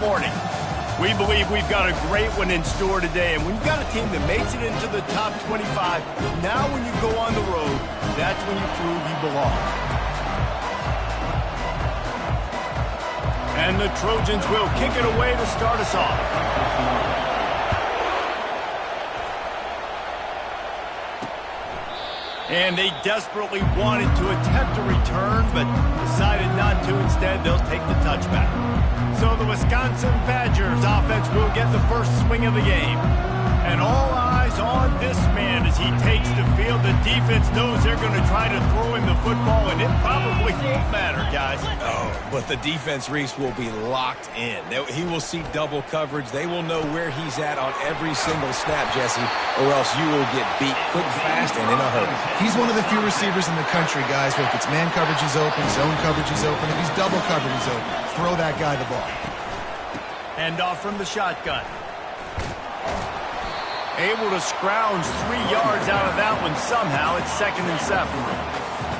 Morning. We believe we've got a great one in store today, and when you've got a team that makes it into the top 25, now when you go on the road, that's when you prove you belong. And the Trojans will kick it away to start us off. And they desperately wanted to attempt a return, but decided not to. Instead, they'll take the touchback. So the Wisconsin Badgers offense will get the first swing of the game. And all eyes on this man as he takes the field. The defense knows they're going to try to throw him the football, and it probably won't matter, guys. Oh, but the defense, Reese, will be locked in. He will see double coverage. They will know where he's at on every single snap, Jesse, or else you will get beat quick, fast, and in a hurry. He's one of the few receivers in the country, guys, where if it's man coverage is open, zone coverage is open, if he's double coverage is open, throw that guy the ball. Hand off from the shotgun. Able to scrounge 3 yards out of that one somehow. It's 2nd and 7.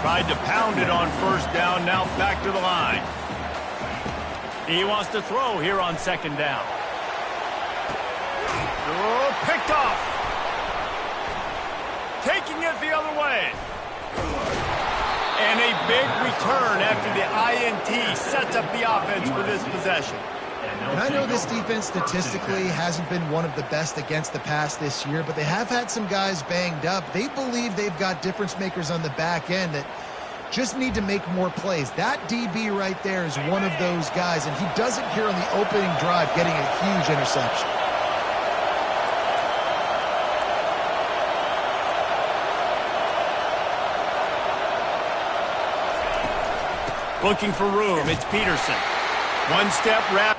Tried to pound it on first down, now back to the line. He wants to throw here on 2nd down. Oh, picked off. Taking it the other way. And a big return after the INT sets up the offense for this possession. And I know this defense statistically hasn't been one of the best against the pass this year, but they have had some guys banged up. They believe they've got difference makers on the back end that just need to make more plays. That DB right there is one of those guys, and he does it here on the opening drive, getting a huge interception. Looking for room, it's Peterson. One-step wrap.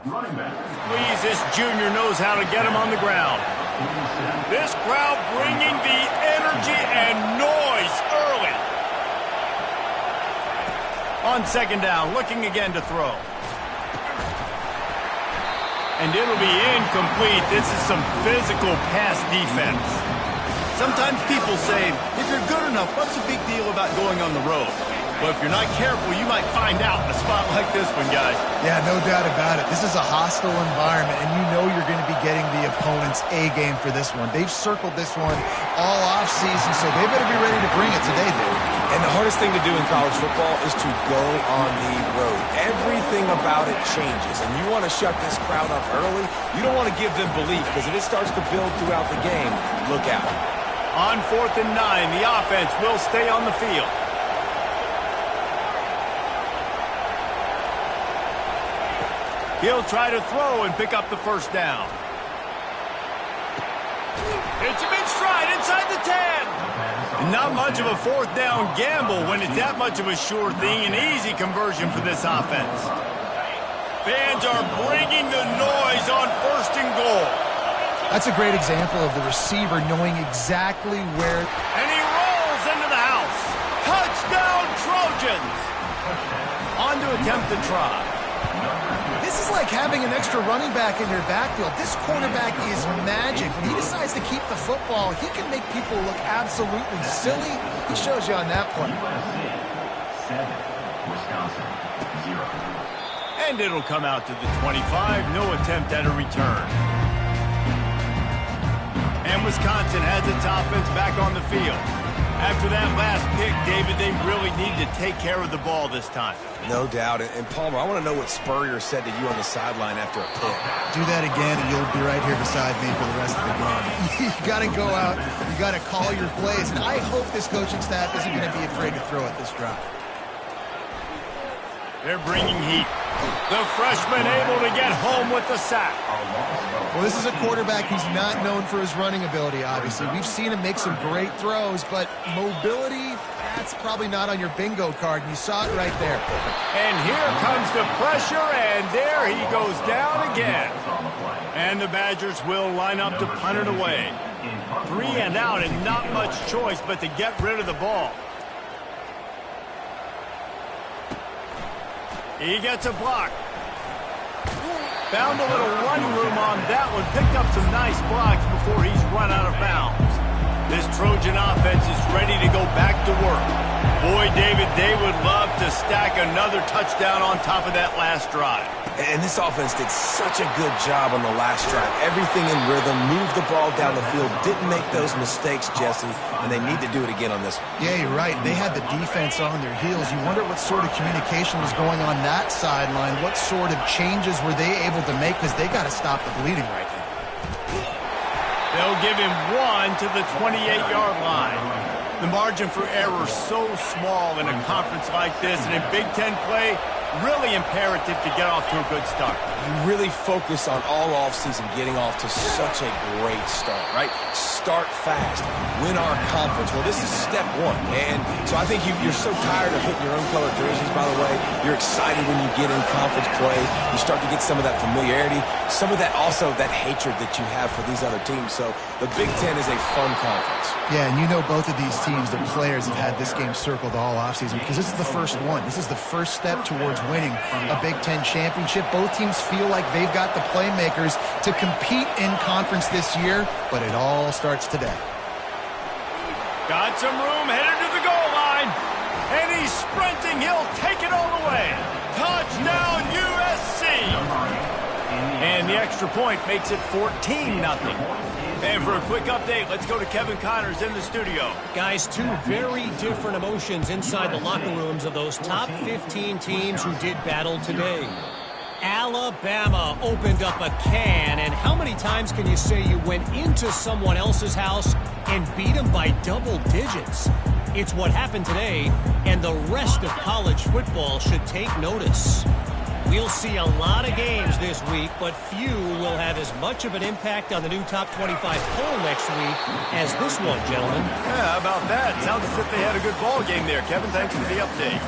Running back. Please, this junior knows how to get him on the ground. This crowd bringing the energy and noise early. On 2nd down, looking again to throw. And it'll be incomplete. This is some physical pass defense. Sometimes people say, if you're good enough, what's the big deal about going on the road? But if you're not careful, you might find out in a spot like this one, guys. Yeah, no doubt about it. This is a hostile environment, and you know you're going to be getting the opponent's A game for this one. They've circled this one all offseason, so they better be ready to bring it today, dude. And the hardest thing to do in college football is to go on the road. Everything about it changes, and you want to shut this crowd up early. You don't want to give them belief, because if it starts to build throughout the game, look out. On 4th and 9, the offense will stay on the field. He'll try to throw and pick up the first down. Hits him in stride inside the 10. Not much of a 4th down gamble when it's that much of a sure thing. An easy conversion for this offense. Fans are bringing the noise on 1st and goal. That's a great example of the receiver knowing exactly where. And he rolls into the house. Touchdown, Trojans. On to attempt the try. This is like having an extra running back in your backfield. This quarterback is magic. When he decides to keep the football, he can make people look absolutely silly. He shows you on that play. 7, Wisconsin, 0. And it'll come out to the 25. No attempt at a return. And Wisconsin has its offense back on the field. After that last pick, David, they really need to take care of the ball this time. No doubt. And Palmer, I want to know what Spurrier said to you on the sideline after a pick. Do that again, and you'll be right here beside me for the rest of the game. You got to go out. You got to call your plays. And I hope this coaching staff isn't going to be afraid to throw at this drive. They're bringing heat. The freshman able to get home with the sack. Well, this is a quarterback who's not known for his running ability, obviously. We've seen him make some great throws, but mobility, that's probably not on your bingo card, and you saw it right there. And here comes the pressure, and there he goes down again. And the Badgers will line up to punt it away. 3 and out, and not much choice but to get rid of the ball. He gets a block. Found a little running room on that one. Picked up some nice blocks before he's run out of bounds. This Trojan offense is ready to go back to work. Boy, David, they would love to stack another touchdown on top of that last drive. And this offense did such a good job on the last drive. Everything in rhythm, moved the ball down the field, didn't make those mistakes, Jesse, and they need to do it again on this one. Yeah, you're right. They had the defense on their heels. You wonder what sort of communication was going on that sideline. What sort of changes were they able to make, because they got to stop the bleeding right now. They'll give him one to the 28-yard line. The margin for error so small in a conference like this, and in Big Ten play, really imperative to get off to a good start. You really focus on all offseason getting off to such a great start, right? Start fast, win our conference. Well, this is step one. And so I think you're so tired of hitting your own color jerseys, by the way. You're excited when you get in conference play. You start to get some of that familiarity, some of that also that hatred that you have for these other teams. So the Big Ten is a fun conference. Yeah, and you know both of these teams, their players have had this game circled all offseason because this is the first one. This is the first step towards winning a Big Ten championship. Both teams feel like they've got the playmakers to compete in conference this year, but it all starts today. Got some room, headed to the goal line, and he's sprinting. He'll take it all the way. Touchdown, USC! And the extra point makes it 14-0. And for a quick update, let's go to Kevin Connors in the studio. Guys, two very different emotions inside the locker rooms of those top 15 teams who did battle today. Alabama opened up a can, and how many times can you say you went into someone else's house and beat them by double digits? It's what happened today, and the rest of college football should take notice. We'll see a lot of games this week, but few will have as much of an impact on the new top 25 poll next week as this one, gentlemen. Yeah, how about that? Sounds as if they had a good ball game there. Kevin, thanks for the update.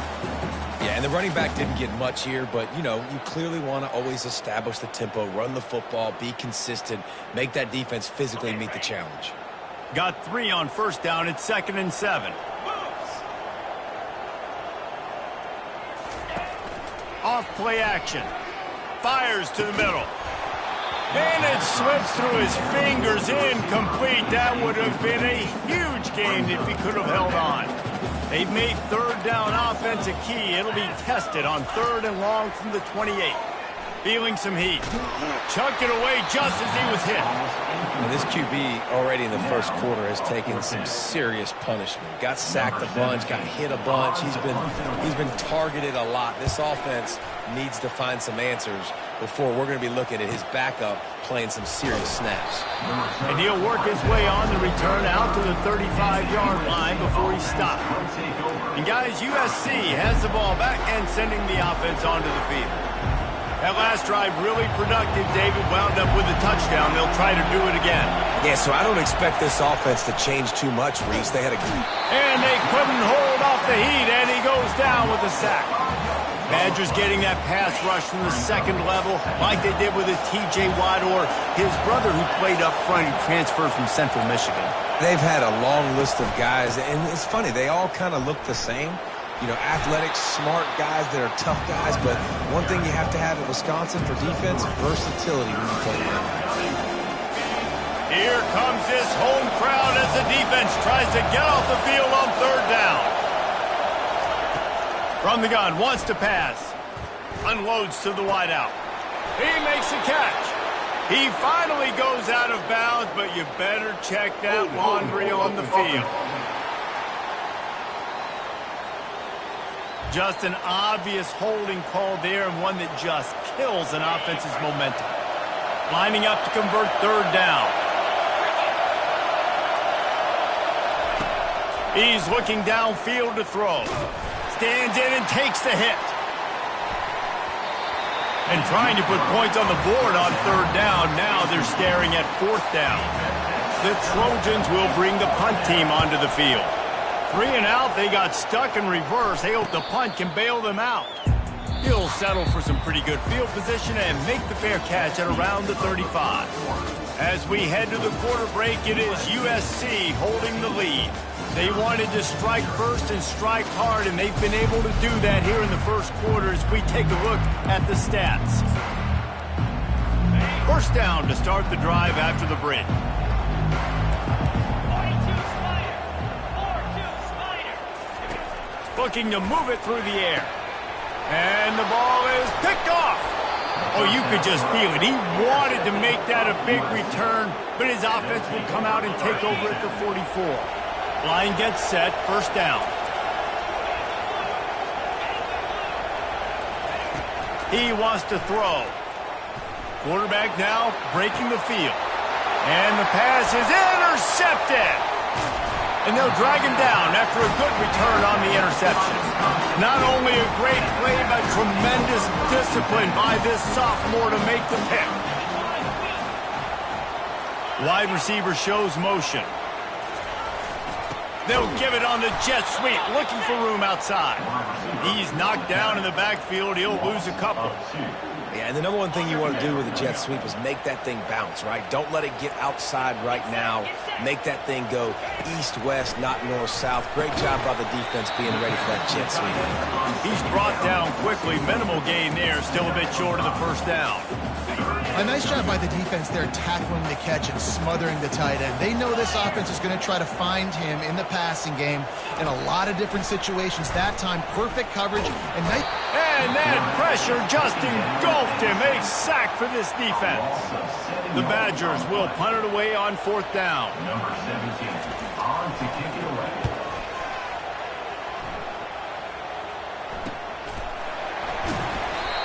Yeah, and the running back didn't get much here, but, you know, you clearly want to always establish the tempo, run the football, be consistent, make that defense physically meet the challenge. Got 3 on first down. It's 2nd and 7. Off play action. Fires to the middle. And it slips through his fingers, incomplete. That would have been a huge game if he could have held on. They've made third down offense a key. It'll be tested on 3rd and long from the 28. Feeling some heat. Chucked it away just as he was hit. And this QB already in the first quarter has taken some serious punishment. Got sacked a bunch, got hit a bunch. He's been targeted a lot. This offense needs to find some answers before we're going to be looking at his backup playing some serious snaps. And he'll work his way on the return out to the 35-yard line before he stops. And guys, USC has the ball back and sending the offense onto the field. That last drive really productive. David wound up with a touchdown. They'll try to do it again. Yeah, so I don't expect this offense to change too much, Reese. They had a... And they couldn't hold off the heat, and he goes down with a sack. Badgers getting that pass rush from the second level like they did with a T.J. Watt or his brother who played up front who transferred from Central Michigan. They've had a long list of guys, and it's funny. They all kind of look the same. You know, athletic, smart guys that are tough guys, but one thing you have to have at Wisconsin for defense, versatility when you play them. Here comes this home crowd as the defense tries to get off the field on 3rd down. From the gun, wants to pass. Unloads to the wideout. He makes a catch. He finally goes out of bounds, but you better check that laundry on the field. Just an obvious holding call there, and one that just kills an offense's momentum. Lining up to convert 3rd down. He's looking downfield to throw. Stands in and takes the hit. And trying to put points on the board on 3rd down. Now they're staring at 4th down. The Trojans will bring the punt team onto the field. 3 and out, they got stuck in reverse. They hope the punt can bail them out. He'll settle for some pretty good field position and make the fair catch at around the 35. As we head to the quarter break, it is USC holding the lead. They wanted to strike first and strike hard, and they've been able to do that here in the first quarter as we take a look at the stats. First down to start the drive after the bridge. Looking to move it through the air. And the ball is picked off. Oh, you could just feel it. He wanted to make that a big return, but his offense will come out and take over at the 44. Line gets set, first down. He wants to throw. Quarterback now breaking the field. And the pass is intercepted. And they'll drag him down after a good return on the interception. Not only a great play, but tremendous discipline by this sophomore to make the pick. Wide receiver shows motion. They'll give it on the jet sweep, looking for room outside. He's knocked down in the backfield. He'll lose a couple. Yeah, and the number one thing you want to do with a jet sweep is make that thing bounce, right? Don't let it get outside right now. Make that thing go east-west, not north-south. Great job by the defense being ready for that jet sweep. He's brought down quickly. Minimal gain there. Still a bit short of the first down. A nice job by the defense there tackling the catch and smothering the tight end. They know this offense is going to try to find him in the passing game in a lot of different situations. That time, perfect coverage. And that pressure just engulfed him. A sack for this defense. The Badgers will punt it away on fourth down. Number 17, on to kick it away.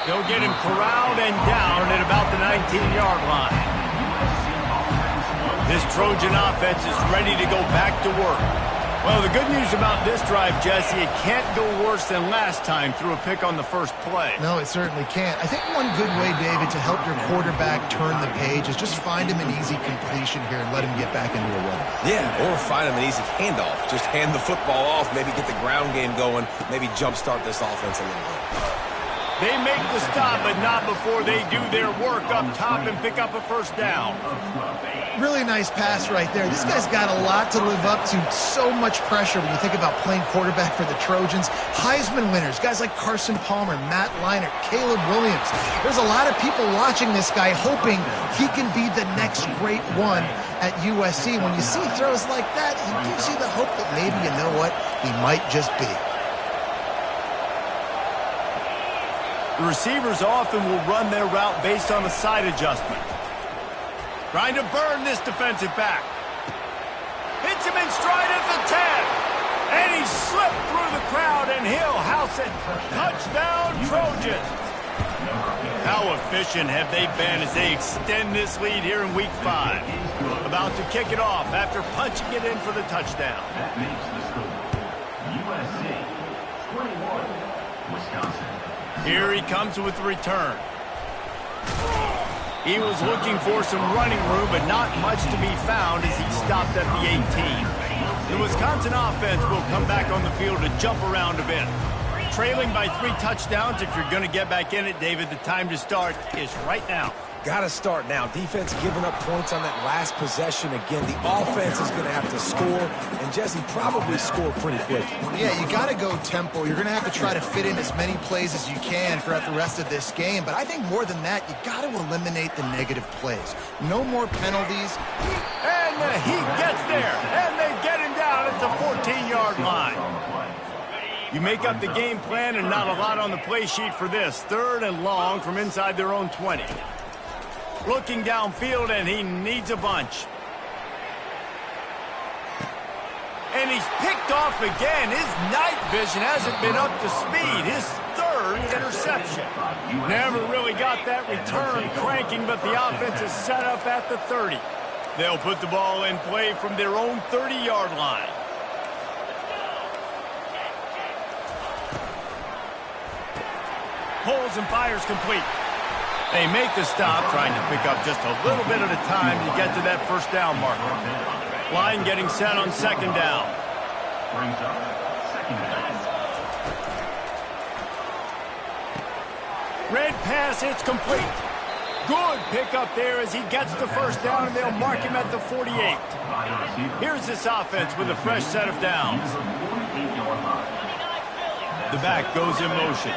They'll get him corralled and down at about the 19-yard line. This Trojan offense is ready to go back to work. Well, the good news about this drive, Jesse, it can't go worse than last time through a pick on the first play. No, it certainly can't. I think one good way, David, to help your quarterback turn the page is just find him an easy completion here and let him get back into a run. Yeah, or find him an easy handoff. Just hand the football off, maybe get the ground game going, maybe jumpstart this offense a little bit. They make the stop, but not before they do their work up top and pick up a first down. Really nice pass right there. This guy's got a lot to live up to. So much pressure when you think about playing quarterback for the Trojans. Heisman winners, guys like Carson Palmer, Matt Leinart, Caleb Williams. There's a lot of people watching this guy hoping he can be the next great one at USC. When you see throws like that, it gives you the hope that maybe, you know what, he might just be. The receivers often will run their route based on a side adjustment. Trying to burn this defensive back. Hits him in stride at the 10. And he slipped through the crowd, and he'll house it. Touchdown, Trojans. How efficient have they been as they extend this lead here in Week 5? About to kick it off after punching it in for the touchdown. That makes the score. USC 21, Wisconsin. Here he comes with the return. He was looking for some running room, but not much to be found as he stopped at the 18. The Wisconsin offense will come back on the field to jump around a bit. Trailing by 3 touchdowns, if you're going to get back in it, David, the time to start is right now. Got to start now. Defense giving up points on that last possession. Again, the offense is going to have to score, and Jesse probably score pretty quick. Yeah, you got to go tempo. You're going to have to try to fit in as many plays as you can throughout the rest of this game. But I think more than that, you got to eliminate the negative plays. No more penalties. And he gets there, and they get him down at the 14-yard line. You make up the game plan and not a lot on the play sheet for this. 3rd and long from inside their own 20. Looking downfield, and he needs a bunch. And he's picked off again. His night vision hasn't been up to speed. His 3rd interception. Never really got that return cranking, but the offense is set up at the 30. They'll put the ball in play from their own 30-yard line. Pulls and fires complete. They make the stop, trying to pick up just a little bit at a time to get to that first down marker. Line getting set on 2nd down. Brings up 2nd down. Red pass, it's complete. Good pickup there as he gets the first down, and they'll mark him at the 48. Here's this offense with a fresh set of downs. The back goes in motion.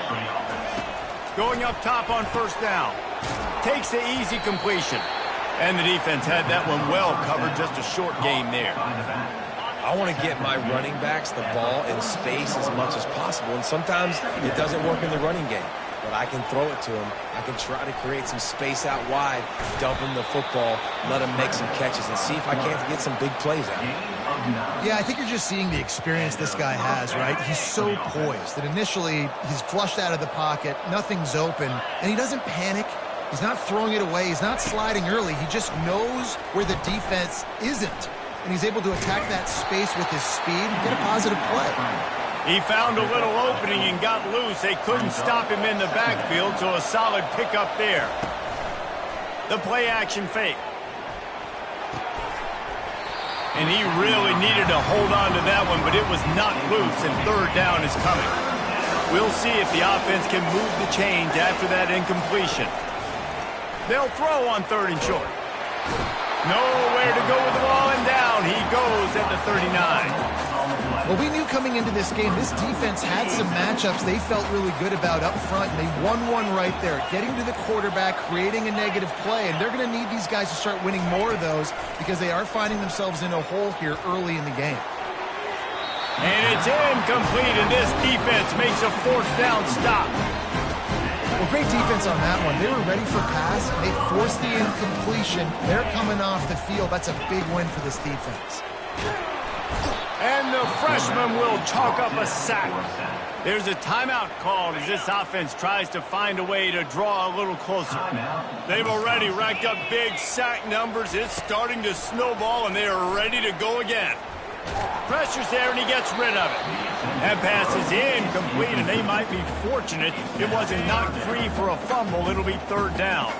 Going up top on first down. takes the easy completion. And the defense had that one well covered, just a short game there. I want to get my running backs the ball in space as much as possible, and sometimes it doesn't work in the running game. But I can throw it to him. I can try to create some space out wide, dump him the football, let him make some catches, and see if I can't get some big plays out of him. Yeah, I think you're just seeing the experience this guy has, right? He's so poised that initially he's flushed out of the pocket, nothing's open, and he doesn't panic. He's not throwing it away. He's not sliding early. He just knows where the defense isn't, and he's able to attack that space with his speed and get a positive play. He found a little opening and got loose. They couldn't stop him in the backfield, so a solid pickup there. The play-action fake. And he really needed to hold on to that one, but it was not loose, and third down is coming. We'll see if the offense can move the chains after that incompletion. They'll throw on third and short. Nowhere to go with the ball, and down he goes at the 39. Well, we knew coming into this game, this defense had some matchups they felt really good about up front, and they won one right there, getting to the quarterback, creating a negative play, and they're going to need these guys to start winning more of those because they are finding themselves in a hole here early in the game. And it's incomplete, and this defense makes a fourth down stop. Well, great defense on that one. They were ready for pass. They forced the incompletion. They're coming off the field. That's a big win for this defense. And the freshman will chalk up a sack. There's a timeout called as this offense tries to find a way to draw a little closer. They've already racked up big sack numbers. It's starting to snowball, and they are ready to go again. Pressure's there, and he gets rid of it. That pass is incomplete, and they might be fortunate it wasn't knocked free for a fumble. It'll be third down.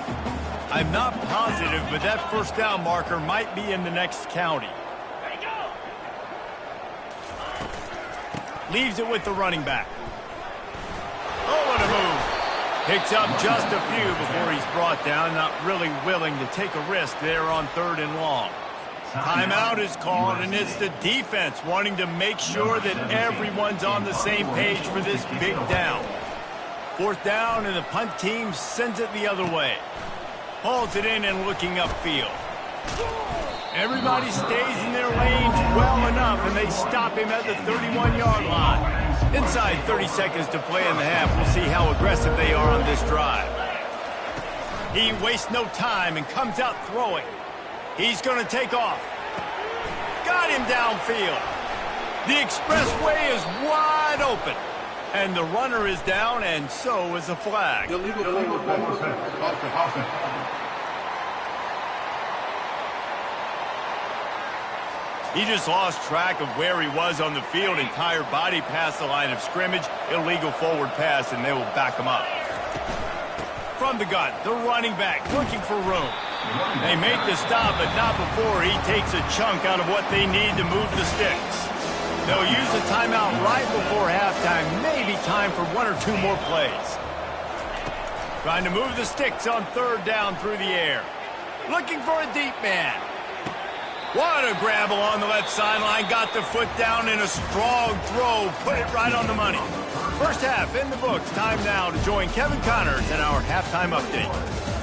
I'm not positive, but that first down marker might be in the next county. Leaves it with the running back. Oh, what a move. Picks up just a few before he's brought down. Not really willing to take a risk there on third and long. Timeout is called, and it's the defense wanting to make sure that everyone's on the same page for this big down. Fourth down, and the punt team sends it the other way. Hauls it in and looking upfield. Everybody stays in their lanes well enough, and they stop him at the 31-yard line. Inside 30 seconds to play in the half. We'll see how aggressive they are on this drive. He wastes no time and comes out throwing. He's going to take off. Got him downfield. The expressway is wide open. And the runner is down, and so is a flag. He just lost track of where he was on the field. Entire body past the line of scrimmage. Illegal forward pass, and they will back him up. From the gun, the running back looking for room. They make the stop, but not before he takes a chunk out of what they need to move the sticks. They'll use the timeout right before halftime. Maybe time for one or two more plays. Trying to move the sticks on third down through the air. Looking for a deep man. What a grab along the left sideline. Got the foot down in a strong throw. Put it right on the money. First half in the books. Time now to join Kevin Connors in our halftime update.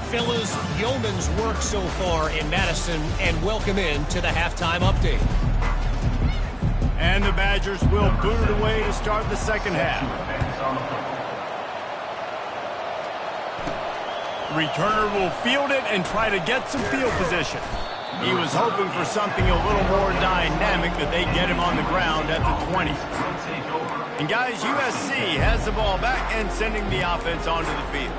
Fellas, yeoman's work so far in Madison, and welcome in to the halftime update. And the Badgers will boot it away to start the second half. Returner will field it and try to get some field position. He was hoping for something a little more dynamic, that they get him on the ground at the 20. And guys, USC has the ball back and sending the offense onto the field.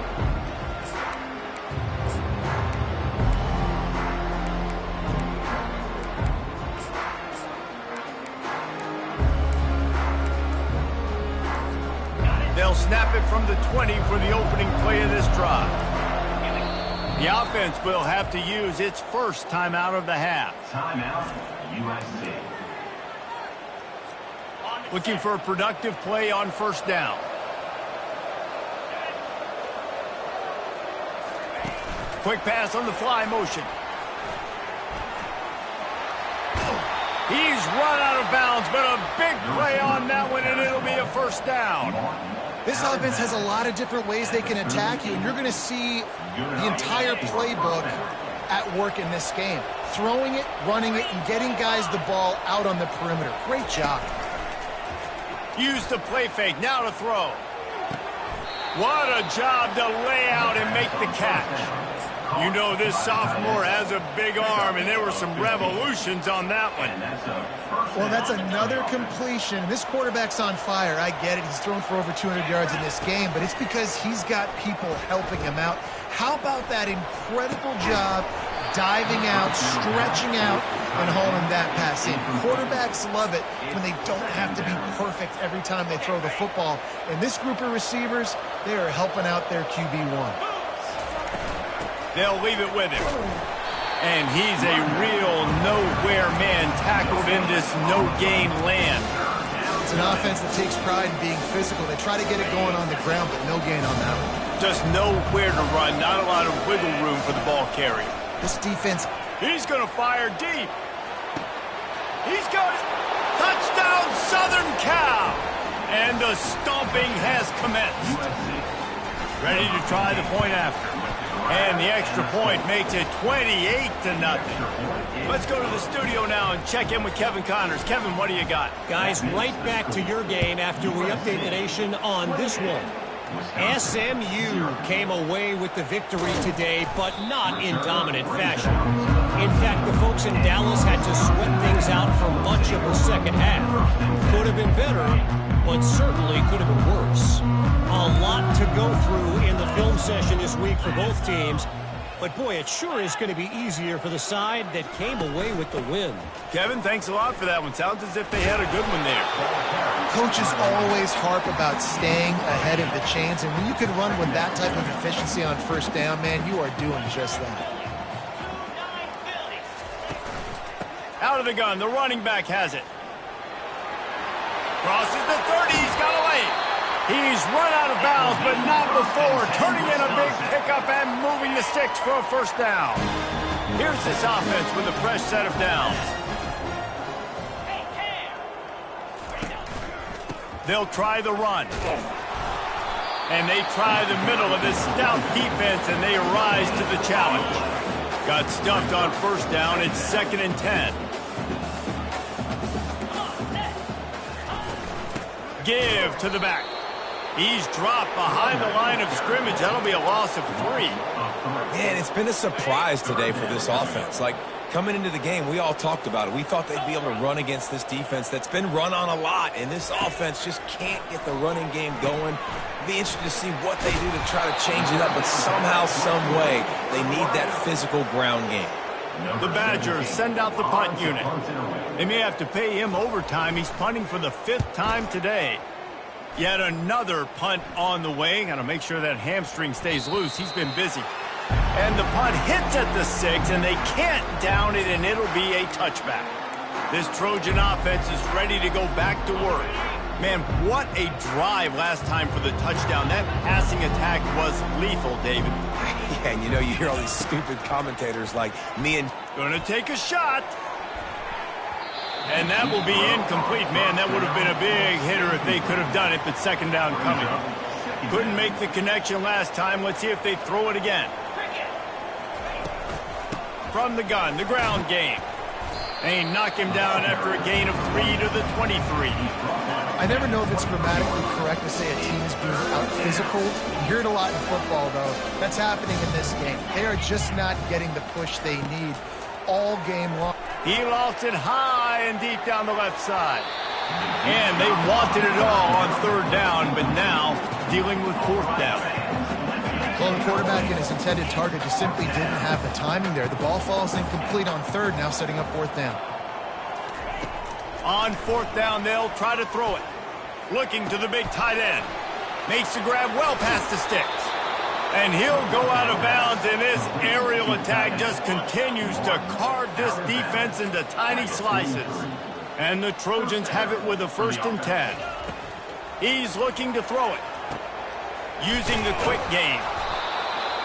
They'll snap it from the 20 for the opening play of this drive. The offense will have to use its first timeout of the half. Timeout, USC. Looking for a productive play on first down. Quick pass on the fly motion. He's run out of bounds, but a big play on that one, and it'll be a first down. This offense has a lot of different ways they can attack you, and you're going to see the entire playbook at work in this game. Throwing it, running it, and getting guys the ball out on the perimeter. Great job. Use the play fake, now to throw. What a job to lay out and make the catch. You know this sophomore has a big arm, and there were some revolutions on that one. Well, that's another completion. This quarterback's on fire. I get it. He's thrown for over 200 yards in this game, but it's because he's got people helping him out. How about that incredible job diving out, stretching out, and hauling that pass in? Quarterbacks love it when they don't have to be perfect every time they throw the football. And this group of receivers, they are helping out their QB1. They'll leave it with him. And he's a real nowhere man tackled in this no-gain land. It's an offense that takes pride in being physical. They try to get it going on the ground, but no gain on that one. Just nowhere to run, not a lot of wiggle room for the ball carrier. This defense... He's going to fire deep. He's got it. Touchdown, Southern Cal. And the stomping has commenced. Ready to try the point after. And the extra point makes it 28-0. Let's go to the studio now and check in with Kevin Connors. Kevin, what do you got? Guys, right back to your game after we update the nation on this one. SMU came away with the victory today, but not in dominant fashion. In fact, the folks in Dallas had to sweat things out for much of the second half. Could have been better, but certainly could have been worse. A lot to go through in the film session this week for both teams. But, boy, it sure is going to be easier for the side that came away with the win. Kevin, thanks a lot for that one. Sounds as if they had a good one there. Coaches always harp about staying ahead of the chains, and when you can run with that type of efficiency on first down, man, you are doing just that. Out of the gun, the running back has it. Crosses the 30, he's got a lane. He's run out of bounds, but not before turning in a big pickup and moving the sticks for a first down. Here's this offense with a fresh set of downs. They'll try the run. And they try the middle of this stout defense, and they rise to the challenge. Got stuffed on first down. It's 2nd and 10. Give to the back. He's dropped behind the line of scrimmage. That'll be a loss of 3. Man, it's been a surprise today for this offense. Like, coming into the game, we all talked about it. We thought they'd be able to run against this defense that's been run on a lot, and this offense just can't get the running game going. Be interested to see what they do to try to change it up, but somehow, some way, they need that physical ground game. The Badgers send out the punt unit. They may have to pay him overtime. He's punting for the 5th time today. Yet another punt on the way. Got to make sure that hamstring stays loose. He's been busy. And the punt hits at the 6, and they can't down it, and it'll be a touchback. This Trojan offense is ready to go back to work. Man, what a drive last time for the touchdown. That passing attack was lethal, David. Yeah, and you know, you hear all these stupid commentators like me and... Gonna take a shot. And that will be incomplete. Man, that would have been a big hitter if they could have done it, but 2nd down coming. Couldn't make the connection last time. Let's see if they throw it again. From the gun, the ground game. They knock him down after a gain of 3 to the 23. I never know if it's grammatically correct to say a team is being out-physical. You hear it a lot in football, though. That's happening in this game. They are just not getting the push they need all game long. He lost it high and deep down the left side. And they wanted it all on 3rd down, but now dealing with 4th down. Well, the quarterback and his intended target just simply didn't have the timing there. The ball falls incomplete on 3rd, now setting up 4th down. On 4th down, they'll try to throw it. Looking to the big tight end. Makes the grab well past the sticks. And he'll go out of bounds, and this aerial attack just continues to carve this defense into tiny slices. And the Trojans have it with a 1st and 10. He's looking to throw it. Using the quick game.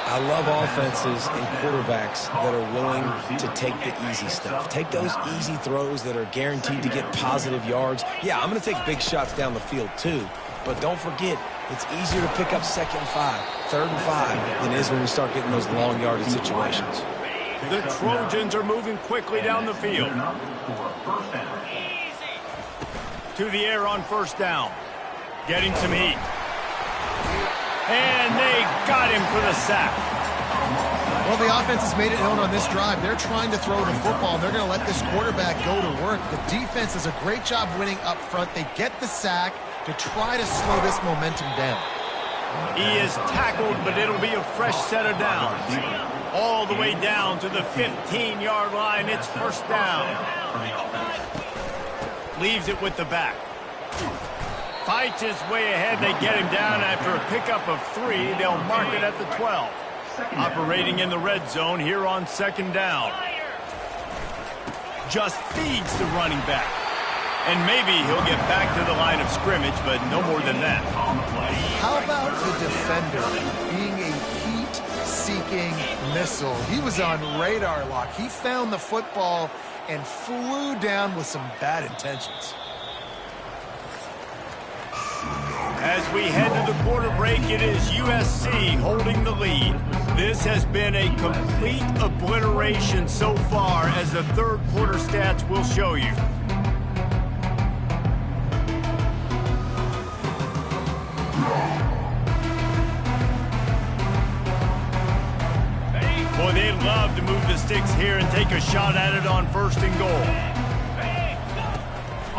I love offenses and quarterbacks that are willing to take the easy stuff. Take those easy throws that are guaranteed to get positive yards. Yeah, I'm going to take big shots down the field too, But don't forget, it's easier to pick up 2nd and 5, 3rd and 5 than it is when we start getting those long yardage situations. The Trojans are moving quickly down the field. To the air on 1st down. Getting some heat. And they got him for the sack. Well, the offense has made it known on this drive. They're trying to throw the football, and they're going to let this quarterback go to work. The defense does a great job winning up front. They get the sack to try to slow this momentum down. He is tackled, but it'll be a fresh set of downs. All the way down to the 15-yard line. It's 1st down. Leaves it with the back. Fights his way ahead. They get him down after a pickup of 3. They'll mark it at the 12. Operating in the red zone here on 2nd down. Just feeds the running back. And maybe he'll get back to the line of scrimmage, but no more than that. How about the defender being a heat-seeking missile? He was on radar lock. He found the football and flew down with some bad intentions. As we head to the quarter break, it is USC holding the lead. This has been a complete obliteration so far, as the 3rd quarter stats will show you. Boy, they'd love to move the sticks here and take a shot at it on 1st and goal.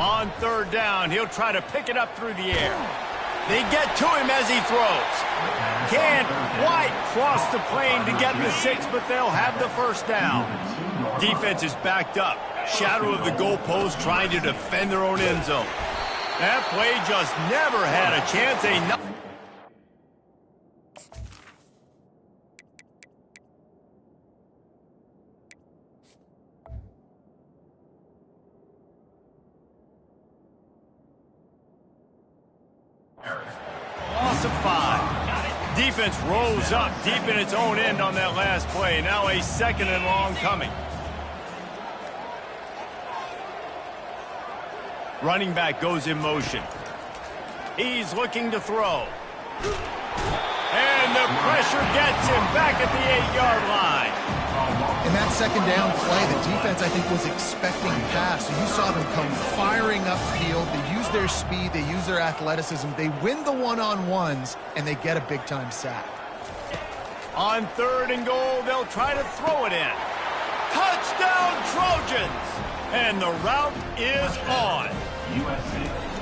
On 3rd down, he'll try to pick it up through the air. They get to him as he throws. Can't quite cross the plane to get the 6, but they'll have the 1st down. Defense is backed up. Shadow of the goalpost trying to defend their own end zone. That play just never had a chance. Loss of 5. Defense rose up deep in its own end on that last play. Now a 2nd and long coming. Running back goes in motion. He's looking to throw. And the pressure gets him back at the 8-yard line. In that 2nd down play, the defense, I think, was expecting pass. So you saw them come firing upfield. They use their speed. They use their athleticism. They win the one-on-ones, and they get a big-time sack. On 3rd and goal, they'll try to throw it in. Touchdown, Trojans! And the route is on.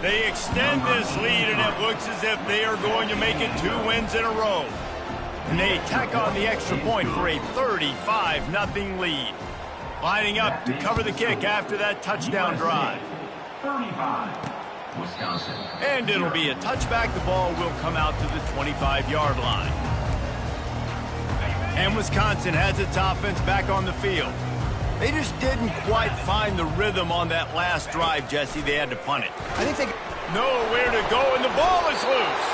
They extend this lead, and it looks as if they are going to make it 2 wins in a row. And they tack on the extra point for a 35-0 lead. Lining up to cover the kick after that touchdown drive. 35, Wisconsin. And it'll be a touchback. The ball will come out to the 25-yard line. And Wisconsin has its offense back on the field. They just didn't quite find the rhythm on that last drive, Jesse. They had to punt it. I think they Nowhere to go, and the ball is loose.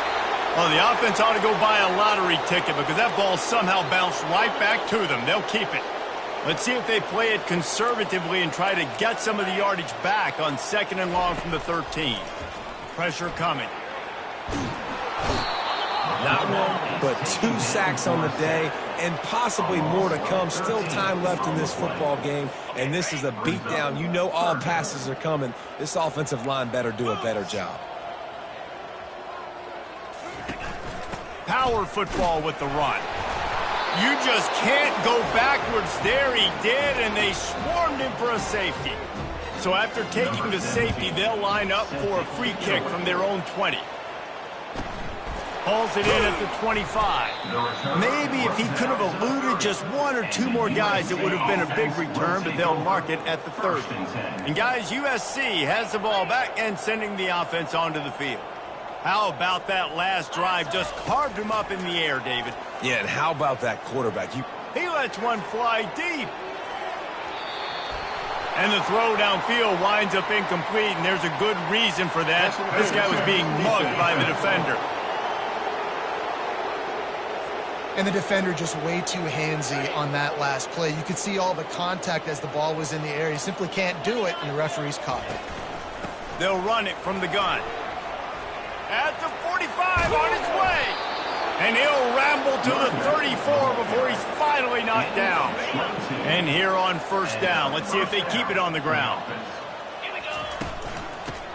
Well, the offense ought to go buy a lottery ticket because that ball somehow bounced right back to them. They'll keep it. Let's see if they play it conservatively and try to get some of the yardage back on 2nd and long from the 13. Pressure coming. Not one, but 2 sacks on the day, and possibly more to come. Still time left in this football game, and this is a beatdown. You know all passes are coming. This offensive line better do a better job. Power football with the run. You just can't go backwards there. He did, and they swarmed him for a safety. So after taking the safety, they'll line up for a free kick from their own 20. Hauls it in at the 25. Maybe if he could have eluded just 1 or 2 more guys, it would have been a big return, but they'll mark it at the 30. And guys, USC has the ball back and sending the offense onto the field. How about that last drive? Just carved him up in the air, David. Yeah, and how about that quarterback? He lets one fly deep. And the throw downfield winds up incomplete, and there's a good reason for that. This guy was being mugged by the defender. And the defender just way too handsy on that last play. You could see all the contact as the ball was in the air. He simply can't do it, and the referee's caught it. They'll run it from the gun. At the 45 on his way. And he'll ramble to the 34 before he's finally knocked down. And here on first down, let's see if they keep it on the ground.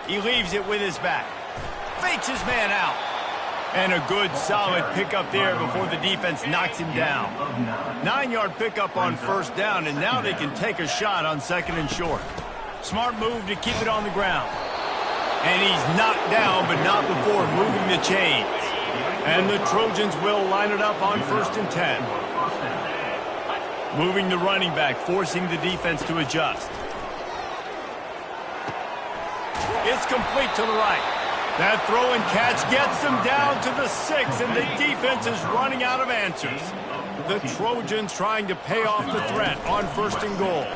He leaves it with his back. Fakes his man out. And a good, solid pickup there before the defense knocks him down. 9-yard pickup on first down, and now they can take a shot on second and short. Smart move to keep it on the ground. And he's knocked down, but not before moving the chains. And the Trojans will line it up on 1st and 10. Moving the running back, forcing the defense to adjust. It's complete to the right. That throw and catch gets them down to the 6, and the defense is running out of answers. The Trojans trying to pay off the threat on 1st and goal.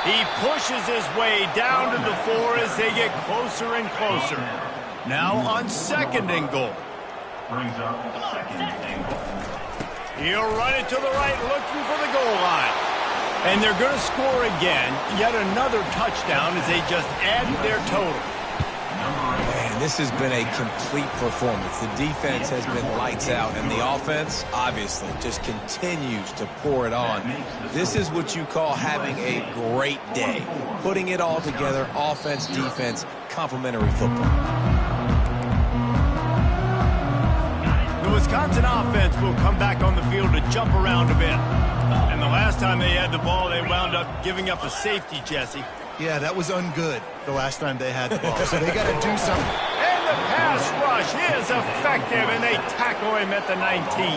He pushes his way down to the 4 as they get closer and closer. Now on 2nd and goal. Brings up 2nd and goal. He'll run it to the right, looking for the goal line. And they're going to score again, yet another touchdown as they just added their total. Man, this has been a complete performance. The defense has been lights out, and the offense, obviously, just continues to pour it on. This is what you call having a great day. Putting it all together, offense, defense, complementary football. The Wisconsin offense will come back on the field to jump around a bit. And the last time they had the ball, they wound up giving up a safety, Jesse. Yeah, that was ungood the last time they had the ball, so they got to do something. And the pass rush is effective, and they tackle him at the 19.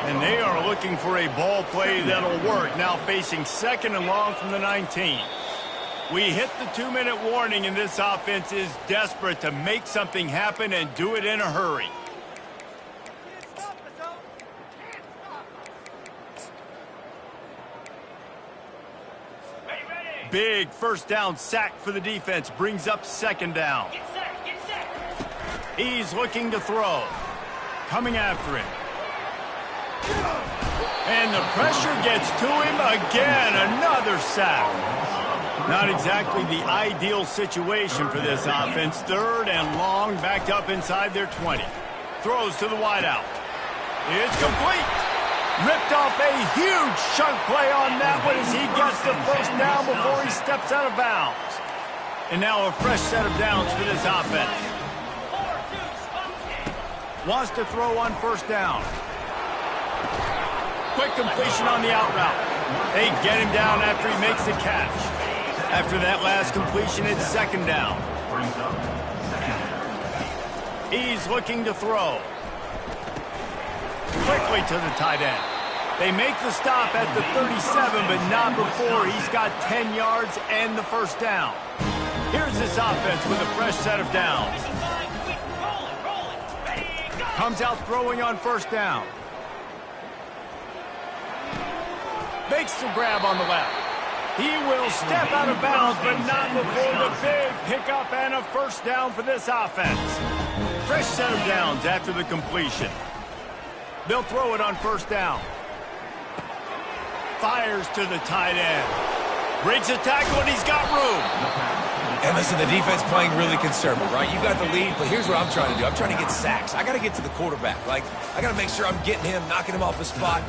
And they are looking for a ball play that'll work, now facing 2nd and long from the 19. We hit the 2-minute warning, and this offense is desperate to make something happen and do it in a hurry. Big first down sack for the defense. Brings up 2nd down. Get set. He's looking to throw. Coming after him. And the pressure gets to him again. Another sack. Not exactly the ideal situation for this offense. 3rd and long, backed up inside their 20. Throws to the wideout. It's complete. Ripped off a huge chunk play on that one as he gets the first down before he steps out of bounds. And now a fresh set of downs for this offense. Wants to throw on 1st down. Quick completion on the out route. They get him down after he makes the catch. After that last completion, it's 2nd down. He's looking to throw. Quickly to the tight end. They make the stop at the 37, but not before he's got 10 yards and the first down. Here's this offense with a fresh set of downs. Comes out throwing on 1st down. Makes the grab on the left. He will step out of bounds, but not before the big pickup and a first down for this offense. Fresh set of downs after the completion. They'll throw it on 1st down. Fires to the tight end. Breaks a tackle, and he's got room. And listen, the defense playing really conservative, right? You got the lead, but here's what I'm trying to do. I'm trying to get sacks. I got to get to the quarterback. Like, I got to make sure I'm getting him, knocking him off the spot.